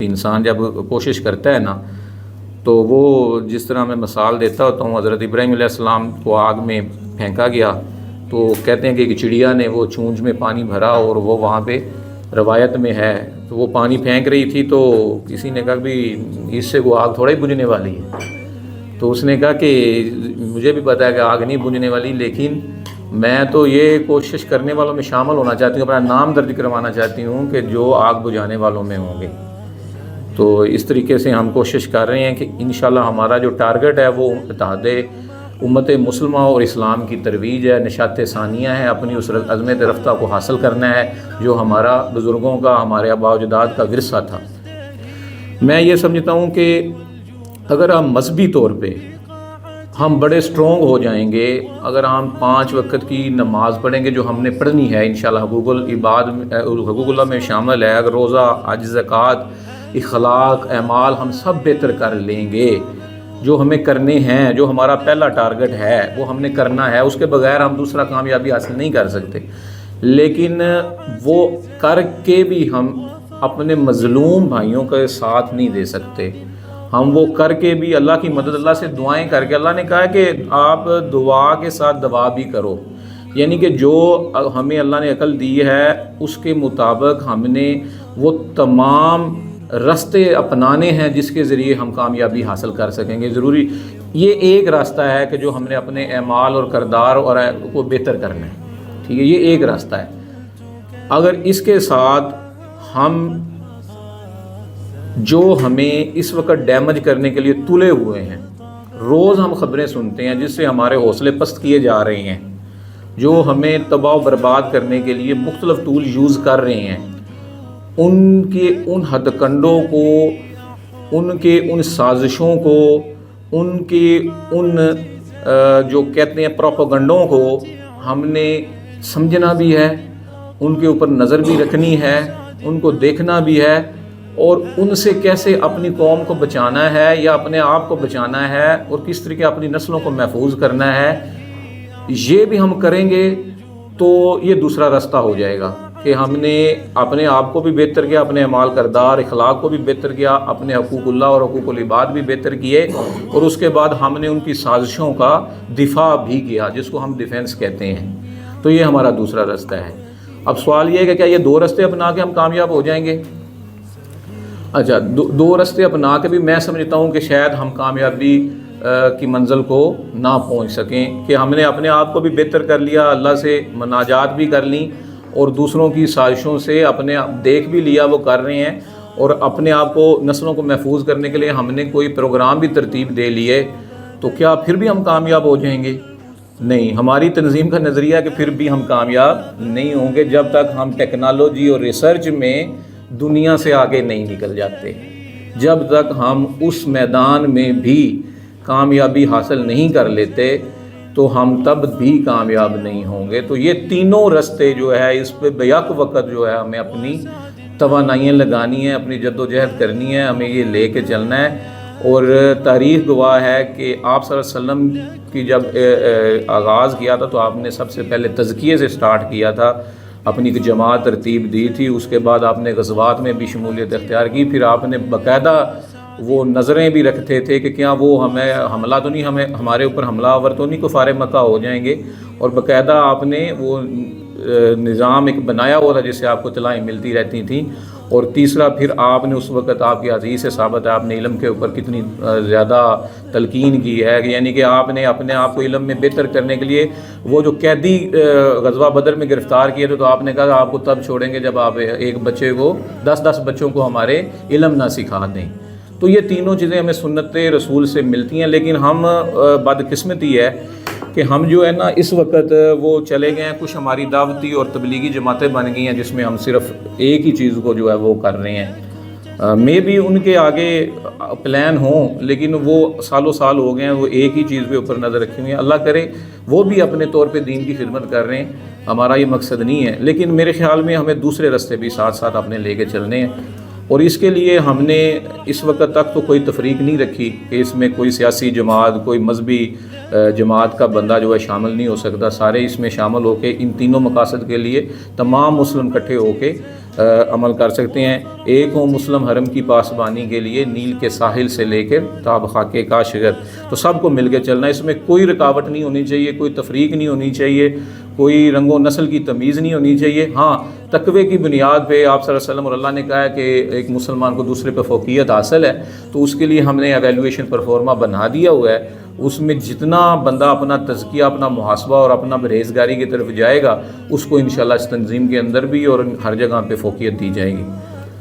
इंसान जब कोशिश करता है ना, तो वो जिस तरह मैं मिसाल देता होता हूँ, हज़रत इब्राहीम अलैहिस्सलाम को आग में फेंका गया तो कहते हैं कि एक चिड़िया ने वो चूंझ में पानी भरा और वो वहाँ पे रवायत में है, तो वो पानी फेंक रही थी तो किसी ने कहा भी इससे वो आग थोड़ा ही बुझने वाली है। तो उसने कहा कि मुझे भी पता है कि आग नहीं बुझने वाली, लेकिन मैं तो ये कोशिश करने वालों में शामिल होना चाहती हूँ, अपना नाम दर्ज करवाना चाहती हूँ कि जो आग बुझाने वालों में होंगे। तो इस तरीके से हम कोशिश कर रहे हैं कि इंशाल्लाह हमारा जो टारगेट है वो इत्तेहाद उम्मत मुस्लिमा और इस्लाम की तरवीज है, निशात सानिया है, अपनी उस अज़मत रफ्ता को हासिल करना है जो हमारा बुज़ुर्गों का, हमारे आबा अजदाद का विरसा था। मैं ये समझता हूँ कि अगर हम मजहबी तौर पे हम बड़े स्ट्रॉन्ग हो जाएंगे, अगर हम 5 वक्त की नमाज़ पढ़ेंगे जो हमने पढ़नी है इंशाल्लाह, हुकूकुल्लाह में शामिल है, अगर रोज़ा, हज, ज़कात, इखलाक, अमाल हम सब बेहतर कर लेंगे, जो हमें करने हैं, जो हमारा पहला टारगेट है वो हमने करना है, उसके बगैर हम दूसरा कामयाबी हासिल नहीं कर सकते। लेकिन वो करके भी हम अपने मज़लूम भाइयों के साथ नहीं दे सकते। हम वो करके भी अल्लाह की मदद, अल्लाह से दुआएं करके, अल्लाह ने कहा है कि आप दुआ के साथ दवा भी करो, यानी कि जो हमें अल्लाह ने अकल दी है उसके मुताबिक हमने वो तमाम रास्ते अपनाने हैं जिसके ज़रिए हम कामयाबी हासिल कर सकेंगे। ज़रूरी ये एक रास्ता है कि जो हमने अपने अमाल और किरदार और को बेहतर करना है, ठीक है, ये एक रास्ता है। अगर इसके साथ हम जो हमें इस वक्त डैमेज करने के लिए तुले हुए हैं, रोज़ हम ख़बरें सुनते हैं जिससे हमारे हौसले पस्त किए जा रहे हैं, जो हमें तबाह बर्बाद करने के लिए मुख्तलिफ़ टूल यूज़ कर रहे हैं, उनके उन हथकंडों को, उनके उन साजिशों को, उनके उन जो कहते हैं प्रोपेगेंडों को हमने समझना भी है, उनके ऊपर नज़र भी रखनी है, उनको देखना भी है, और उनसे कैसे अपनी कौम को बचाना है या अपने आप को बचाना है और किस तरीके अपनी नस्लों को महफूज करना है, ये भी हम करेंगे तो ये दूसरा रास्ता हो जाएगा कि हमने अपने आप को भी बेहतर किया, अपने अमाल करदार इखलाक को भी बेहतर किया, अपने हकूकुल्लाह और हकूकुल इबाद भी बेहतर किए, और उसके बाद हमने उनकी साजिशों का दिफा भी किया जिसको हम डिफेंस कहते हैं। तो ये हमारा दूसरा रास्ता है। अब सवाल ये है कि क्या ये 2 रास्ते अपना के हम कामयाब हो जाएंगे? अच्छा, 2 रास्ते अपना के भी मैं समझता हूँ कि शायद हम कामयाबी की मंजिल को ना पहुँच सकें, कि हमने अपने आप को भी बेहतर कर लिया, अल्लाह से मनाजात भी कर ली और दूसरों की साजिशों से अपने देख भी लिया वो कर रहे हैं, और अपने आप को नस्लों को महफूज करने के लिए हमने कोई प्रोग्राम भी तरतीब दे लिए, तो क्या फिर भी हम कामयाब हो जाएंगे? नहीं, हमारी तंजीम का नज़रिया है कि फिर भी हम कामयाब नहीं होंगे जब तक हम टेक्नोलॉजी और रिसर्च में दुनिया से आगे नहीं निकल जाते, जब तक हम उस मैदान में भी कामयाबी हासिल नहीं कर लेते तो हम तब भी कामयाब नहीं होंगे। तो ये तीनों रास्ते जो है, इस पे बेहक वक्त जो है हमें अपनी तवानाइयाँ लगानी है, अपनी जद्दोजहद करनी है, हमें ये ले कर चलना है। और तारीख़ गवाह है कि आप सल्लल्लाहु अलैहि वसल्लम की जब आगाज़ किया था तो आपने सबसे पहले तज़किये से स्टार्ट किया था, अपनी एक जमात तरतीब दी थी, उसके बाद आपने ग़ज़वात में भी शमूलियत इख्तियार की, फिर आपने बाकायदा वो नज़रें भी रखते थे कि क्या वो हमें हमला तो नहीं, हमें हमारे ऊपर हमलावर तो नहीं कुफ़ारे मक्का हो जाएंगे, और बाकायदा आपने वो निज़ाम एक बनाया हुआ था जिससे आपको इत्तलाएँ मिलती रहती थी। और तीसरा, फिर आपने उस वक़्त आपकी हदीस से साबित है आपने इल्म के ऊपर कितनी ज़्यादा तलकीन की है, यानी कि आपने अपने आप को इल्म में बेहतर करने के लिए वो जो कैदी ग़ज़वा बदर में गिरफ़्तार किए थे तो आपने कहा आपको तब छोड़ेंगे जब आप एक बच्चे को 10-10 बच्चों को हमारे इल्म ना सिखा दें। तो ये तीनों चीज़ें हमें सुन्नत रसूल से मिलती हैं, लेकिन हम बदकिस्मती है कि हम जो है ना इस वक्त वो चले गए हैं, कुछ हमारी दावती और तबलीगी जमातें बन गई हैं जिसमें हम सिर्फ एक ही चीज़ को जो है वो कर रहे हैं। मे भी उनके आगे प्लान हों, लेकिन वो सालों साल हो गए हैं वो एक ही चीज़ पे ऊपर नज़र रखी हुई है। अल्लाह करे वो भी अपने तौर पे दीन की खिदमत कर रहे हैं, हमारा ये मकसद नहीं है, लेकिन मेरे ख़्याल में हमें दूसरे रास्ते भी साथ साथ अपने लेके चलने हैं। और इसके लिए हमने इस वक्त तक तो कोई तफरीक नहीं रखी कि इसमें कोई सियासी जमात, कोई मजहबी जमात का बंदा जो है शामिल नहीं हो सकता। सारे इसमें शामिल होकर इन तीनों मकासद के लिए तमाम मुस्लिम इकट्ठे होकर عمل کر سکتے ہیں۔ ایک ہو مسلم حرم کی پاسبانی کے لیے نیل کے ساحل سے لے کر تاب خاکے کاشغر، تو سب کو مل کے چلنا ہے، اس میں کوئی رکاوٹ نہیں ہونی چاہیے، کوئی تفریق نہیں ہونی چاہیے، کوئی رنگ و نسل کی تمیز نہیں ہونی چاہیے۔ ہاں تقوی کی بنیاد پہ آپ صلی اللہ علیہ وسلم اور اللہ نے کہا ہے کہ ایک مسلمان کو دوسرے پہ فوقیت حاصل ہے، تو اس کے لیے ہم نے ایویلویشن پرفارما بنا دیا ہوا ہے۔ اس میں جتنا بندہ اپنا تزکیہ، اپنا محاسبہ اور اپنا پرہیزگاری کی طرف جائے گا، اس کو انشاءاللہ اس تنظیم کے اندر بھی اور ہر جگہ پہ فوقیت دی جائے گی۔